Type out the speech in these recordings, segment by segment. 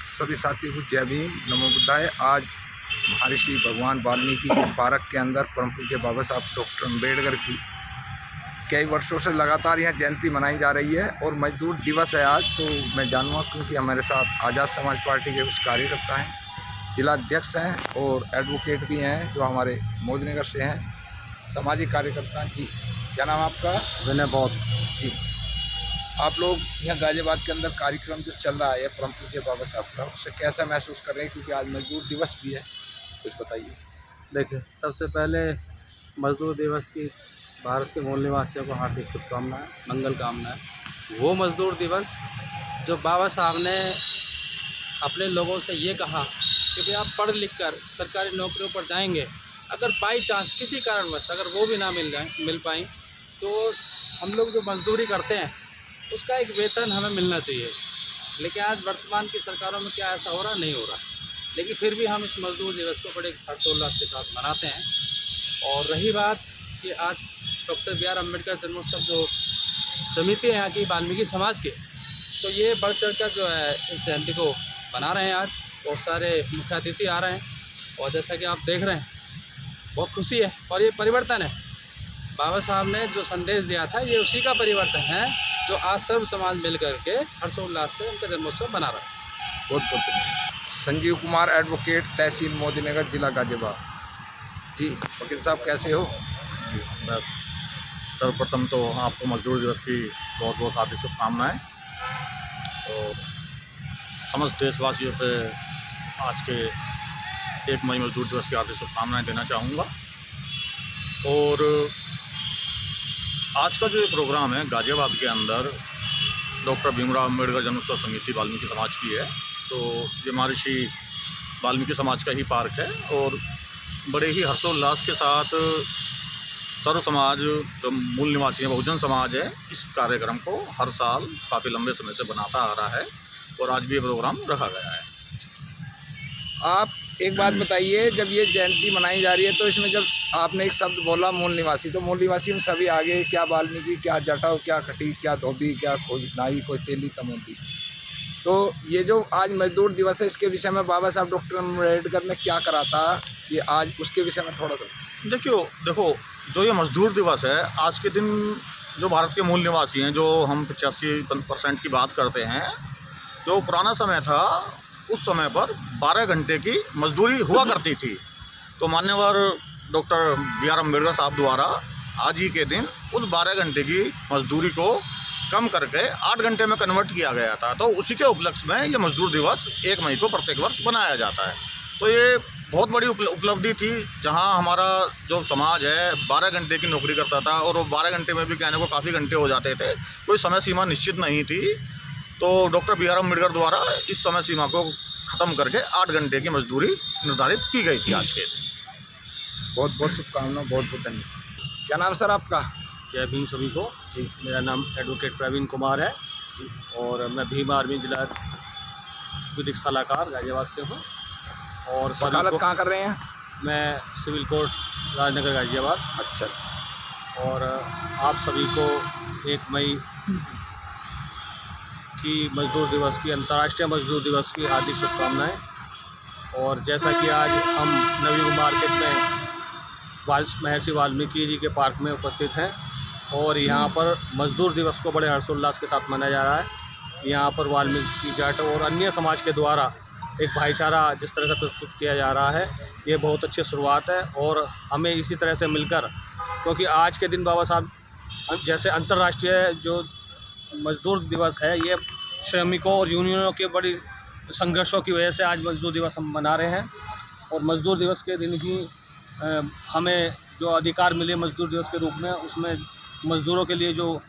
सभी साथियों को जय भीम, नमो बुद्धाय। आज महर्षि भगवान वाल्मीकि के पार्क के अंदर परम पूज्य बाबा साहब डॉक्टर अम्बेडकर की कई वर्षों से लगातार यहाँ जयंती मनाई जा रही है और मजदूर दिवस है आज। तो मैं जानूँगा क्योंकि हमारे साथ आज़ाद समाज पार्टी के कुछ कार्यकर्ता हैं, जिला अध्यक्ष हैं और एडवोकेट भी हैं जो हमारे मोदीनगर से हैं, सामाजिक कार्यकर्ता। जी, क्या नाम आपका? विनय बौद्ध जी, आप लोग यहाँ गाजियाबाद के अंदर कार्यक्रम जो चल रहा है परम पूज्य बाबा साहब का, उससे कैसा महसूस कर रहे हैं? क्योंकि आज मजदूर दिवस भी है, कुछ बताइए। देखिए, सबसे पहले मजदूर दिवस की भारत के मूल निवासियों को हार्दिक शुभकामनाएं, मंगल कामनाएं। वो मजदूर दिवस जो बाबा साहब ने अपने लोगों से ये कहा कि भाई आप पढ़ लिख कर सरकारी नौकरियों पर जाएंगे, अगर बाई चांस किसी कारणवश अगर वो भी ना मिल पाई तो हम लोग जो मजदूरी करते हैं उसका एक वेतन हमें मिलना चाहिए। लेकिन आज वर्तमान की सरकारों में क्या ऐसा हो रहा? नहीं हो रहा। लेकिन फिर भी हम इस मजदूर दिवस को बड़े हर्षोल्लास के साथ मनाते हैं। और रही बात कि आज डॉक्टर बी आर अम्बेडकर जन्मोत्सव जो समिति है यहाँ की वाल्मीकि समाज के, तो ये बढ़ चढ़ कर जो है इस जयंती को मना रहे हैं। आज बहुत सारे मुख्य अतिथि आ रहे हैं और जैसा कि आप देख रहे हैं बहुत खुशी है। और ये परिवर्तन है, बाबा साहब ने जो संदेश दिया था ये उसी का परिवर्तन है जो आज सर्व समाज मिल करके हर्षोल्लास से उनका जन्मोत्सव मना रहा है। बहुत बहुत धन्यवाद। संजीव कुमार, एडवोकेट, तहसील मोदीनगर, जिला गाजियाबाद। जी, वकील साहब कैसे हो? बस सर्वप्रथम तो आपको मजदूर दिवस की बहुत बहुत हार्दिक शुभकामनाएं और समस्त देशवासियों से आज के 1 मई मजदूर दिवस की हार्दिक शुभकामनाएं देना चाहूँगा। और आज का जो ये प्रोग्राम है गाजियाबाद के अंदर डॉक्टर भीमराव अम्बेडकर जन्मोत्सव समिति वाल्मीकि समाज की है, तो ये महर्षि वाल्मीकि समाज का ही पार्क है और बड़े ही हर्षोल्लास के साथ सर्व समाज जो मूल निवासी है, बहुजन समाज है, इस कार्यक्रम को हर साल काफ़ी लंबे समय से बनाता आ रहा है और आज भी ये प्रोग्राम रखा गया है। आप एक बात बताइए, जब ये जयंती मनाई जा रही है तो इसमें जब आपने एक शब्द बोला मूल निवासी, तो मूल निवासी में सभी आगे क्या वाल्मीकि, क्या जटाव, क्या खटीक, क्या धोबी, क्या कोई नाई, कोई तेली तमोदी। तो ये जो आज मजदूर दिवस है इसके विषय में बाबा साहब डॉक्टर अम्बेडकर ने क्या करा था, ये आज उसके विषय में थोड़ा सा देखो जो ये मजदूर दिवस है, आज के दिन जो भारत के मूल निवासी हैं, जो हम 85% की बात करते हैं, जो पुराना समय था उस समय पर 12 घंटे की मजदूरी हुआ करती थी। तो मान्यवर डॉक्टर बी आर अम्बेडकर साहब द्वारा आज ही के दिन उस 12 घंटे की मजदूरी को कम करके 8 घंटे में कन्वर्ट किया गया था। तो उसी के उपलक्ष्य में ये मजदूर दिवस 1 मई को प्रत्येक वर्ष बनाया जाता है। तो ये बहुत बड़ी उपलब्धि थी, जहां हमारा जो समाज है 12 घंटे की नौकरी करता था और वो 12 घंटे में भी कहने को काफ़ी घंटे हो जाते थे, कोई समय सीमा निश्चित नहीं थी। तो डॉक्टर बी आर अम्बेडकर द्वारा इस समय सीमा को ख़त्म करके 8 घंटे की मजदूरी निर्धारित की गई थी आज के दिन। बहुत बहुत शुभकामनाएं, बहुत बहुत धन्यवाद। क्या नाम सर आपका? जय भीम सभी को। जी, मेरा नाम एडवोकेट प्रवीण कुमार है जी, और मैं भीम आर्मी जिला विधिक सलाहकार गाजियाबाद से हूँ। और वकालत कहाँ कर रहे हैं? मैं सिविल कोर्ट राजनगर गाजियाबाद। अच्छा अच्छा। और आप सभी को 1 मई की मजदूर दिवस की, अंतर्राष्ट्रीय मजदूर दिवस की हार्दिक शुभकामनाएं। और जैसा कि आज हम नवयुग मार्केट में महर्षि वाल्मीकि जी के पार्क में उपस्थित हैं और यहाँ पर मजदूर दिवस को बड़े हर्षोल्लास के साथ मनाया जा रहा है। यहाँ पर वाल्मीकि जाट और अन्य समाज के द्वारा एक भाईचारा जिस तरह से प्रस्तुत किया जा रहा है, ये बहुत अच्छी शुरुआत है। और हमें इसी तरह से मिलकर, क्योंकि आज के दिन बाबा साहब जैसे अंतर्राष्ट्रीय जो मजदूर दिवस है, ये श्रमिकों और यूनियनों के बड़ी संघर्षों की वजह से आज मजदूर दिवस हम मना रहे हैं। और मजदूर दिवस के दिन ही हमें जो अधिकार मिले मजदूर दिवस के रूप में, उसमें मजदूरों के लिए जो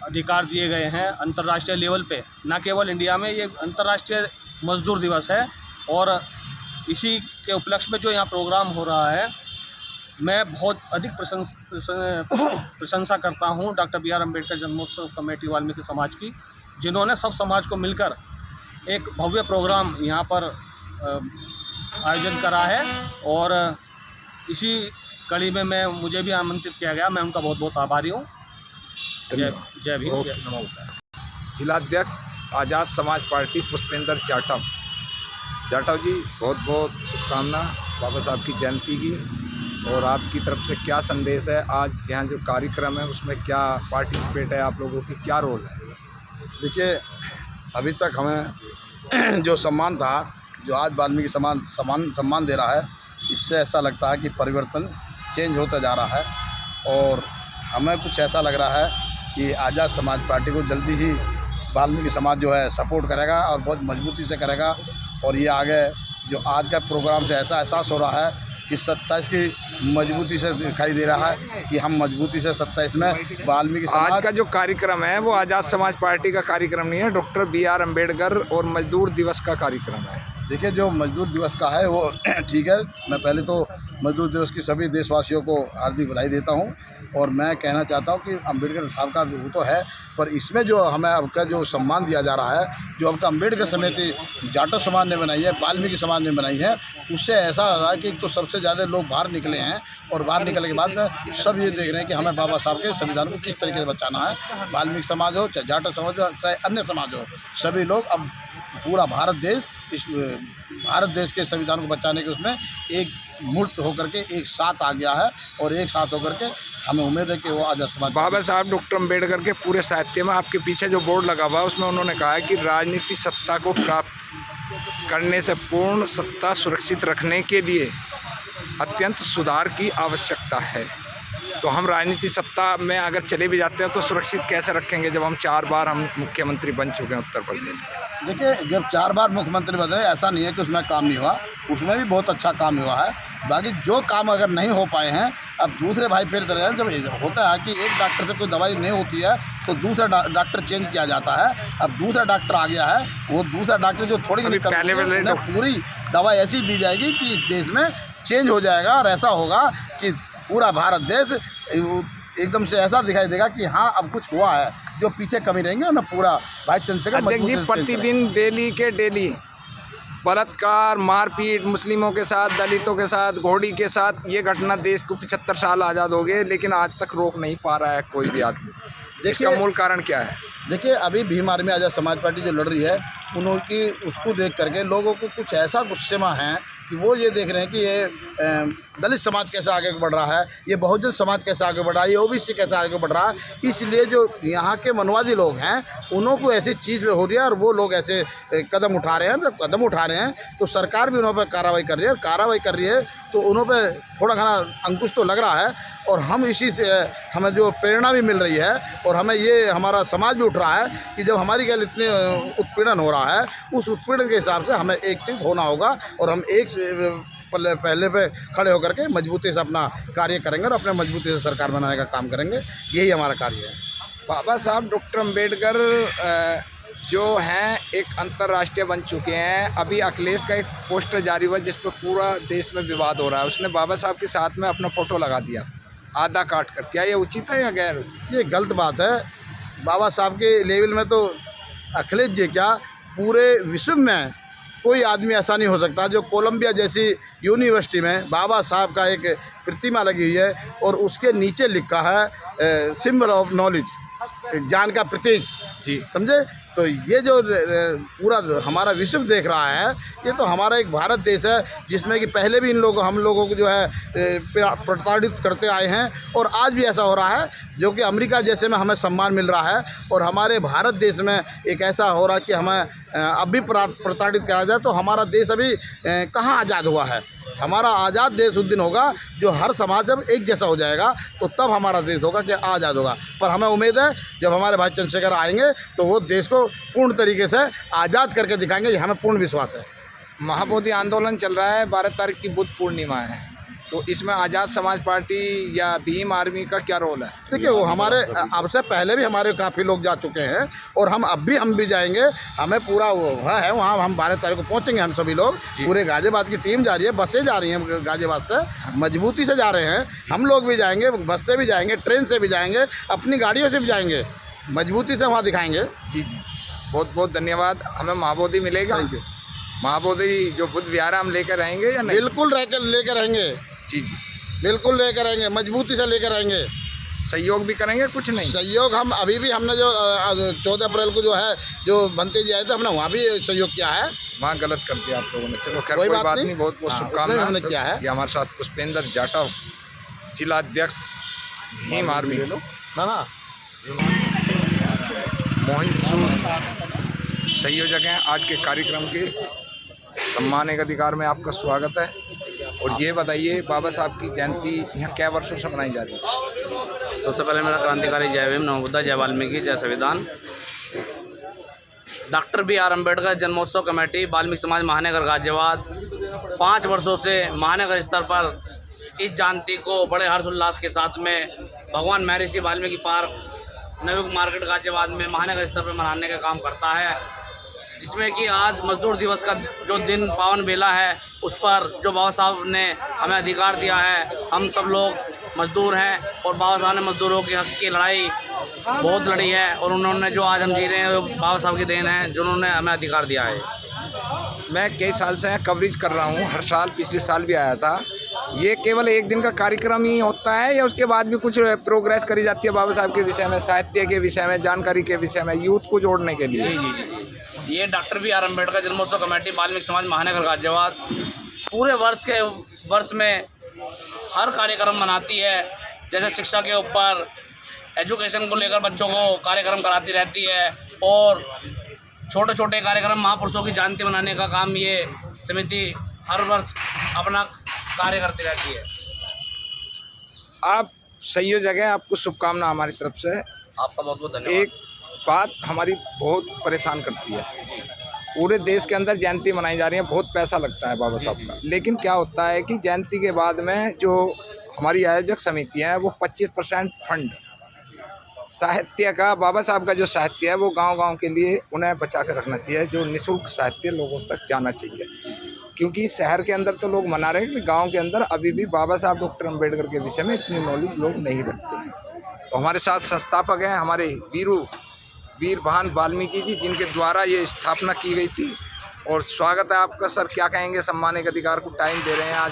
अधिकार दिए गए हैं अंतर्राष्ट्रीय लेवल पे, न केवल इंडिया में, ये अंतर्राष्ट्रीय मजदूर दिवस है। और इसी के उपलक्ष्य में जो यहाँ प्रोग्राम हो रहा है, मैं बहुत अधिक प्रशंसा करता हूँ डॉक्टर बी आर अम्बेडकर जन्मोत्सव कमेटी वाल्मीकि समाज की, जिन्होंने सब समाज को मिलकर एक भव्य प्रोग्राम यहाँ पर आयोजन करा है। और इसी कड़ी में मुझे भी आमंत्रित किया गया, मैं उनका बहुत बहुत आभारी हूँ। जय भीम, जय नमो बुद्धाय। जिला अध्यक्ष आज़ाद समाज पार्टी पुष्पेंद्र जाटव जी, बहुत बहुत शुभकामना बाबा साहब की जयंती की। और आपकी तरफ से क्या संदेश है आज यहाँ जो कार्यक्रम है उसमें, क्या पार्टिसिपेट है आप लोगों की, क्या रोल है? देखिए, अभी तक हमें जो सम्मान था, जो आज वाल्मीकि सम्मान दे रहा है, इससे ऐसा लगता है कि परिवर्तन चेंज होता जा रहा है। और हमें कुछ ऐसा लग रहा है कि आज़ाद समाज पार्टी को जल्दी ही वाल्मीकि समाज जो है सपोर्ट करेगा और बहुत मजबूती से करेगा। और ये आगे जो आज का प्रोग्राम से ऐसा एहसास हो रहा है कि 27 की मजबूती से दिखाई दे रहा है कि हम मजबूती से 27 में वाल्मीकि समाज। आज का जो कार्यक्रम है वो आज़ाद समाज पार्टी का कार्यक्रम नहीं है, डॉक्टर BR अम्बेडकर और मजदूर दिवस का कार्यक्रम है। देखिए, जो मजदूर दिवस का है वो ठीक है। मैं पहले तो मजदूर दिवस की सभी देशवासियों को हार्दिक बधाई देता हूं। और मैं कहना चाहता हूं कि अम्बेडकर साहब का वो तो है, पर इसमें जो हमें अब का जो सम्मान दिया जा रहा है, जो अब का अम्बेडकर समिति जाटव समाज ने बनाई है, वाल्मीकि समाज ने बनाई है, उससे ऐसा हो रहा है कि तो सबसे ज़्यादा लोग बाहर निकले हैं। और बाहर निकलने के बाद में सब ये देख रहे हैं कि हमें बाबा साहब के संविधान को किस तरीके से बचाना है। वाल्मीकि समाज हो, चाहे जाटव समाज हो, चाहे अन्य समाज हो, सभी लोग अब पूरा भारत देश इस भारत देश के संविधान को बचाने के उसमें एक मुठ होकर के एक साथ आ गया है। और एक साथ होकर के हमें उम्मीद है कि वो आज़ाद समाज। बाबा साहब डॉक्टर अम्बेडकर के पूरे साहित्य में आपके पीछे जो बोर्ड लगा हुआ है उसमें उन्होंने कहा है कि राजनीति सत्ता को प्राप्त करने से पूर्ण सत्ता सुरक्षित रखने के लिए अत्यंत सुधार की आवश्यकता है। तो हम राजनीति सत्ता में अगर चले भी जाते हैं तो सुरक्षित कैसे रखेंगे जब हम 4 बार हम मुख्यमंत्री बन चुके हैं उत्तर प्रदेश के? देखिए, जब 4 बार मुख्यमंत्री बने, ऐसा नहीं है कि उसमें काम नहीं हुआ, उसमें भी बहुत अच्छा काम हुआ है। बाकी जो काम अगर नहीं हो पाए हैं, अब दूसरे भाई फिर तरह जब होता है कि एक डॉक्टर से कोई दवाई नहीं होती है तो दूसरा डॉक्टर चेंज किया जाता है। अब दूसरा डॉक्टर आ गया है, वो दूसरा डॉक्टर जो थोड़ी पहले पूरी दवाई ऐसी दी जाएगी कि देश में चेंज हो जाएगा। और ऐसा होगा कि पूरा भारत देश एकदम से ऐसा दिखाई देगा कि हाँ अब कुछ हुआ है। जो पीछे कमी रहेंगे ना, पूरा भाई चंद्रशेखर जी प्रतिदिन डेली के डेली बलात्कार, मारपीट, मुस्लिमों के साथ, दलितों के साथ, घोड़ी के साथ, ये घटना देश को 75 साल आज़ाद हो गए लेकिन आज तक रोक नहीं पा रहा है कोई भी आदमी। इसका मूल कारण क्या है? देखिए, अभी भीम आर्मी आज़ाद समाज पार्टी जो लड़ रही है, उनकी उसको देख करके लोगों को कुछ ऐसा गुस्से में है कि वो ये देख रहे हैं कि ये दलित समाज कैसे आगे बढ़ रहा है, ये बहुजन समाज कैसे आगे बढ़ रहा है, ये OBC कैसे आगे बढ़ रहा है। इसलिए जो यहाँ के मनवादी लोग हैं उनको ऐसी चीज़ हो रही है और वो लोग ऐसे कदम उठा रहे हैं। जब कदम उठा रहे हैं तो सरकार भी उन पर कार्रवाई कर रही है। कार्रवाई कर रही है तो उन पर थोड़ा घना अंकुश तो लग रहा है। और हम इसी से हमें जो प्रेरणा भी मिल रही है और हमें ये हमारा समाज भी उठ रहा है कि जब हमारी गैल इतने उत्पीड़न हो रहा है, उस उत्पीड़न के हिसाब से हमें एक चीज़ होना होगा और हम एक पहले पे खड़े होकर के मजबूती से अपना कार्य करेंगे और अपने मजबूती से सरकार बनाने का काम करेंगे। यही हमारा कार्य है। बाबा साहब डॉक्टर अम्बेडकर जो हैं एक अंतर्राष्ट्रीय बन चुके हैं। अभी अखिलेश का एक पोस्टर जारी हुआ जिस पर पूरा देश में विवाद हो रहा है। उसने बाबा साहब के साथ में अपना फ़ोटो लगा दिया आधा काट कर। क्या ये उचित है या गैर उचित? ये गलत बात है। बाबा साहब के लेवल में तो अखिलेश जी क्या, पूरे विश्व में कोई आदमी ऐसा नहीं हो सकता जो कोलंबिया जैसी यूनिवर्सिटी में बाबा साहब का एक प्रतिमा लगी हुई है और उसके नीचे लिखा है सिंबल ऑफ नॉलेज, ज्ञान का प्रतीक जी, समझे। तो ये जो पूरा हमारा विश्व देख रहा है, ये तो हमारा एक भारत देश है जिसमें कि पहले भी हम लोगों को जो है प्रताड़ित करते आए हैं और आज भी ऐसा हो रहा है जो कि अमेरिका जैसे में हमें सम्मान मिल रहा है। और हमारे भारत देश में एक ऐसा हो रहा है कि हमें अब भी प्रताड़ित किया जाए। तो हमारा देश अभी कहाँ आज़ाद हुआ है? हमारा आज़ाद देश उस दिन होगा जो हर समाज जब एक जैसा हो जाएगा तो तब हमारा देश होगा कि आज़ाद होगा। पर हमें उम्मीद है जब हमारे भाई चंद्रशेखर आएंगे तो वो देश को पूर्ण तरीके से आज़ाद करके दिखाएंगे। ये हमें पूर्ण विश्वास है। महाबोधि आंदोलन चल रहा है, 12 तारीख की बुद्ध पूर्णिमा है, तो इसमें आज़ाद समाज पार्टी या भीम आर्मी का क्या रोल है? देखिए, वो हमारे अब से पहले भी हमारे काफ़ी लोग जा चुके हैं और हम भी जाएंगे। हमें पूरा वो है वहाँ, हम 12 तारीख को पहुँचेंगे। हम सभी लोग, पूरे गाज़ियाबाद की टीम जा रही है, बसें जा रही हैं गाज़ियाबाद से, मजबूती से जा रहे हैं। हम लोग भी जाएंगे, बस से भी जाएंगे, ट्रेन से भी जाएंगे, अपनी गाड़ियों से भी जाएंगे, मजबूती से वहाँ दिखाएंगे। जी जी, बहुत बहुत धन्यवाद। हमें महाबोधि मिलेगा? Thank you. महाबोधि जो बुद्ध विहार हम लेकर रहेंगे या नहीं? बिल्कुल लेकर रहेंगे जी जी, बिल्कुल लेकर आएंगे, मजबूती से लेकर आएंगे। सहयोग भी करेंगे कुछ नहीं? सहयोग हम अभी भी हमने जो 14 अप्रैल को जो है जो बनते जी आए थे, हमने वहाँ भी सहयोग किया है। वहाँ गलत कर दिया आप लोगों ने। चलो खैर कोई कोई बात बात नहीं। नहीं, बहुत बहुत हाँ, शुभकामनाएं। हमने किया है। ये हमारे साथ पुष्पेंद्र जाटव, जिला अध्यक्ष भीम आर्मी, ना ना मोहित संयोजक हैं आज के कार्यक्रम के। सम्मान एक अधिकार में आपका स्वागत है। और ये बताइए, बाबा साहब की जयंती यहाँ क्या वर्षों से मनाई जा रही है? सबसे पहले मेरा क्रांतिकारी जय भीम, नमो बुद्धाय, जय वाल्मीकि, जय संविधान। Doctor B.R. अम्बेडकर जन्मोत्सव कमेटी वाल्मीकि समाज महानगर गाजियाबाद 5 वर्षों से महानगर स्तर पर इस जयंती को बड़े हर्षोल्लास के साथ में भगवान महर्षि वाल्मीकि पार्क नवयुग मार्केट गाजियाबाद में महानगर स्तर पर मनाने का काम करता है, जिसमें कि आज मजदूर दिवस का जो दिन पावन बेला है, उस पर जो बाबा साहब ने हमें अधिकार दिया है, हम सब लोग मजदूर हैं और बाबा साहब ने मजदूरों के हक की लड़ाई बहुत लड़ी है और उन्होंने जो आज हम जी रहे हैं वो बाबा साहब की देन है, जिन्होंने हमें अधिकार दिया है। मैं कई साल से कवरेज कर रहा हूँ, हर साल, पिछले साल भी आया था। ये केवल एक दिन का कार्यक्रम ही होता है या उसके बाद भी कुछ प्रोग्रेस करी जाती है बाबा साहब के विषय में, साहित्य के विषय में, जानकारी के विषय में, यूथ को जोड़ने के लिए? जी। ये डॉक्टर B.R. अम्बेडकर जन्मोत्सव कमेटी वाल्मीकि समाज महानगर गाजियाबाद पूरे वर्ष में हर कार्यक्रम मनाती है। जैसे शिक्षा के ऊपर, एजुकेशन को लेकर बच्चों को कार्यक्रम कराती रहती है और छोटे छोटे कार्यक्रम, महापुरुषों की जयंती मनाने का काम ये समिति हर वर्ष अपना कार्य करती रहती है। आप संयोजक हैं, आपको शुभकामना हमारी तरफ से। आपका बहुत बहुत धन्यवाद। एक बात हमारी बहुत परेशान करती है, पूरे देश के अंदर जयंती मनाई जा रही है, बहुत पैसा लगता है बाबा साहब का, लेकिन क्या होता है कि जयंती के बाद में जो हमारी आयोजक समिति है वो 25% फंड साहित्य का, बाबा साहब का जो साहित्य है वो गांव-गांव के लिए उन्हें बचा कर रखना चाहिए, जो निःशुल्क साहित्य लोगों तक जाना चाहिए। क्योंकि शहर के अंदर तो लोग मना रहे हैं, लेकिन गाँव के अंदर अभी भी बाबा साहब डॉक्टर अम्बेडकर के विषय में इतनी नॉलेज लोग नहीं रखते हैं। तो हमारे साथ संस्थापक हैं हमारे वीर भान वाल्मीकि जी, जिनके द्वारा ये स्थापना की गई थी। और स्वागत है आपका सर, क्या कहेंगे? सम्मान एक अधिकार को टाइम दे रहे हैं, आज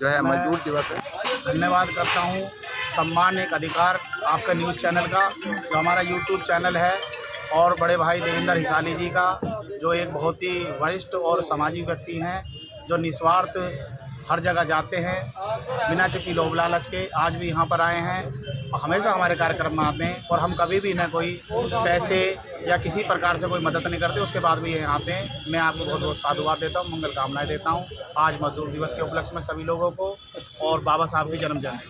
जो है मजदूर दिवस है। धन्यवाद करता हूँ सम्मान एक अधिकार आपका न्यूज़ चैनल का, जो हमारा यूट्यूब चैनल है, और बड़े भाई देवेंद्र हिसाली जी का, जो एक बहुत ही वरिष्ठ और सामाजिक व्यक्ति हैं, जो निस्वार्थ हर जगह जाते हैं बिना किसी लोभ लालच के। आज भी यहाँ पर आए हैं, हमेशा हमारे कार्यक्रम में आते हैं और हम कभी भी न कोई पैसे या किसी प्रकार से कोई मदद नहीं करते, उसके बाद भी यहाँ आते हैं। मैं आपको बहुत बहुत साधुवाद देता हूँ, मंगल कामनाएं देता हूँ आज मजदूर दिवस के उपलक्ष्य में सभी लोगों को और बाबा साहब की जन्म जयंती।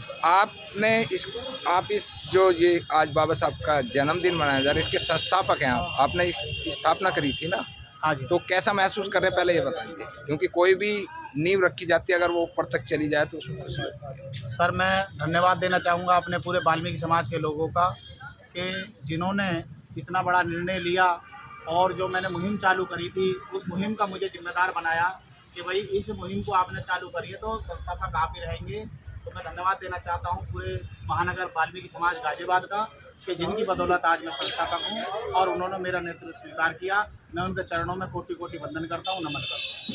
आप इस जो ये आज बाबा साहब का जन्मदिन मनाया जा रहा है, इसके संस्थापक हैं आप, आपने इस स्थापना करी थी ना? हाँ जी। तो कैसा महसूस कर रहे हैं, पहले ये बताइए, क्योंकि कोई भी नींव रखी जाती है, अगर वो ऊपर तक चली जाए तो उसमें खुशी लगती है। सर, मैं धन्यवाद देना चाहूँगा अपने पूरे वाल्मीकि समाज के लोगों का, कि जिन्होंने इतना बड़ा निर्णय लिया और जो मैंने मुहिम चालू करी थी, उस मुहिम का मुझे जिम्मेदार बनाया कि भाई इस मुहिम को आपने चालू करी है तो संस्थापक आप ही रहेंगे। तो मैं धन्यवाद देना चाहता हूँ पूरे महानगर वाल्मीकि समाज गाजियाबाद का, कि जिनकी बदौलत आज मैं संस्थापक हूँ और उन्होंने मेरा नेतृत्व स्वीकार किया। मैं उनके चरणों में कोटि कोटि वंदन करता हूँ, नमन करता हूँ।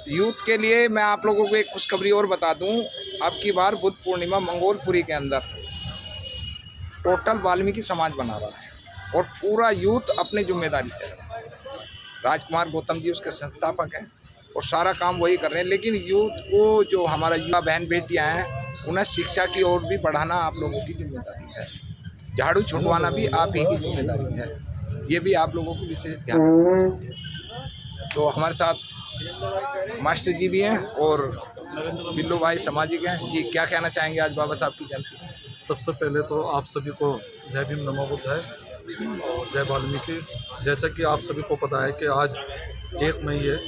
यूथ के लिए मैं आप लोगों को एक खुशखबरी और बता दूं, अब की बार बुद्ध पूर्णिमा मंगोलपुरी के अंदर टोटल वाल्मीकि समाज बना रहा है और पूरा यूथ अपनी जिम्मेदारी से है। राजकुमार गौतम जी उसके संस्थापक हैं और सारा काम वही कर रहे हैं, लेकिन यूथ को, जो हमारा युवा बहन बेटियां हैं, उन्हें शिक्षा की ओर भी बढ़ाना आप लोगों की जिम्मेदारी है। झाड़ू छुटवाना भी आप ही की जिम्मेदारी है, ये भी आप लोगों को विशेष ध्यान रखना चाहिए। तो हमारे साथ मास्टर जी भी हैं और बिल्लू भाई सामाजिक हैं जी, क्या कहना चाहेंगे आज बाबा साहब की जयंती? सबसे पहले तो आप सभी को जय भीम, नमो बुद्धाय और जय वाल्मीकि। जैसा कि आप सभी को पता है कि आज 1 मई है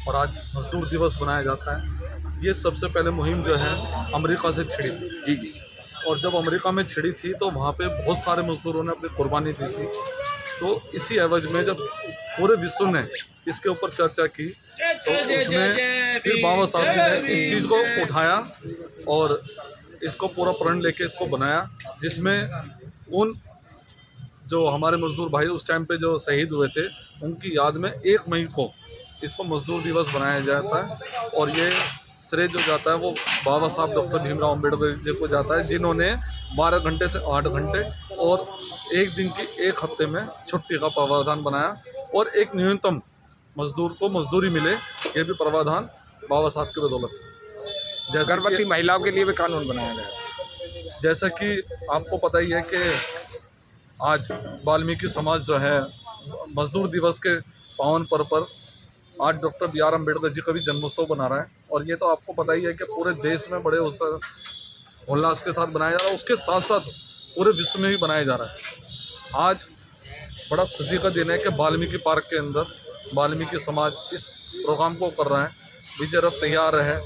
और आज मजदूर दिवस मनाया जाता है। ये सबसे पहले मुहिम जो है अमेरिका से छिड़ी थी। जी जी। और जब अमेरिका में छिड़ी थी तो वहाँ पे बहुत सारे मजदूरों ने अपनी कुर्बानी दी थी। तो इसी एवज में जब पूरे विश्व ने इसके ऊपर चर्चा की तो उसमें फिर बाबा साहब जी ने इस चीज़ को उठाया और इसको पूरा प्रण लेके इसको बनाया, जिसमें उन जो हमारे मजदूर भाई उस टाइम पे जो शहीद हुए थे उनकी याद में 1 मई को इसको मजदूर दिवस बनाया जाता है। और ये श्रेय जो जाता है वो बाबा साहब डॉक्टर भीमराव अम्बेडकर जी को जाता है, जिन्होंने 12 घंटे से 8 घंटे और एक दिन की एक हफ्ते में छुट्टी का प्रावधान बनाया और एक न्यूनतम मजदूर को मजदूरी मिले, ये भी प्रावधान बाबा साहब की बदौलत है। गर्भवती महिलाओं के लिए भी कानून बनाया गया था। जैसा कि आपको पता ही है कि आज वाल्मीकि समाज जो है मजदूर दिवस के पावन पर्व पर आज डॉक्टर बी.आर. अम्बेडकर जी का भी जन्मोत्सव बना रहा है, और ये तो आपको पता ही है कि पूरे देश में बड़े उल्लास के साथ बनाया जा रहा है, उसके साथ साथ पूरे विश्व में भी बनाया जा रहा है। आज बड़ा खुशी का दिन है कि वाल्मीकि पार्क के अंदर वाल्मीकि समाज इस प्रोग्राम को कर रहा है। विजय रथ तैयार है,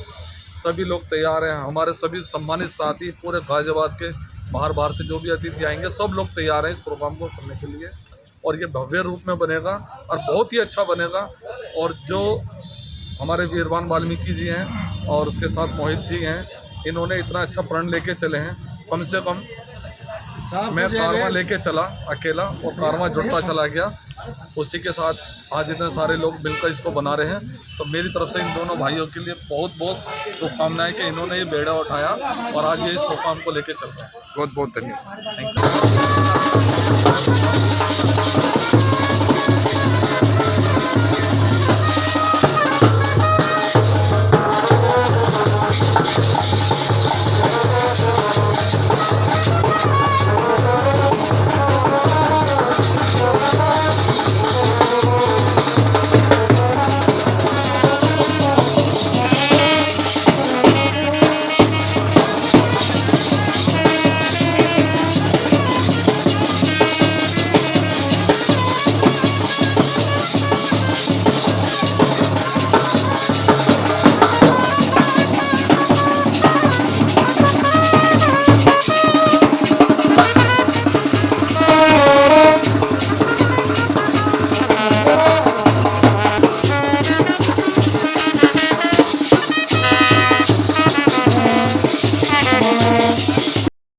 सभी लोग तैयार हैं, हमारे सभी सम्मानित साथी पूरे गाजियाबाद के बाहर से जो भी अतिथि आएंगे सब लोग तैयार हैं इस प्रोग्राम को करने के लिए, और ये भव्य रूप में बनेगा और बहुत ही अच्छा बनेगा। और जो हमारे वीरवान वाल्मीकि जी हैं और उसके साथ मोहित जी हैं, इन्होंने इतना अच्छा प्रण लेके चले हैं। कम से कम मैं कारवां लेके चला अकेला और कारवां जुड़ता चला गया, उसी के साथ आज इतने सारे लोग मिलकर इसको बना रहे हैं। तो मेरी तरफ से इन दोनों भाइयों के लिए बहुत बहुत शुभकामनाएं कि इन्होंने ये बेड़ा उठाया और आज ये इस प्रोग्राम को लेके चल रहे हैं। बहुत बहुत धन्यवाद। Thank you.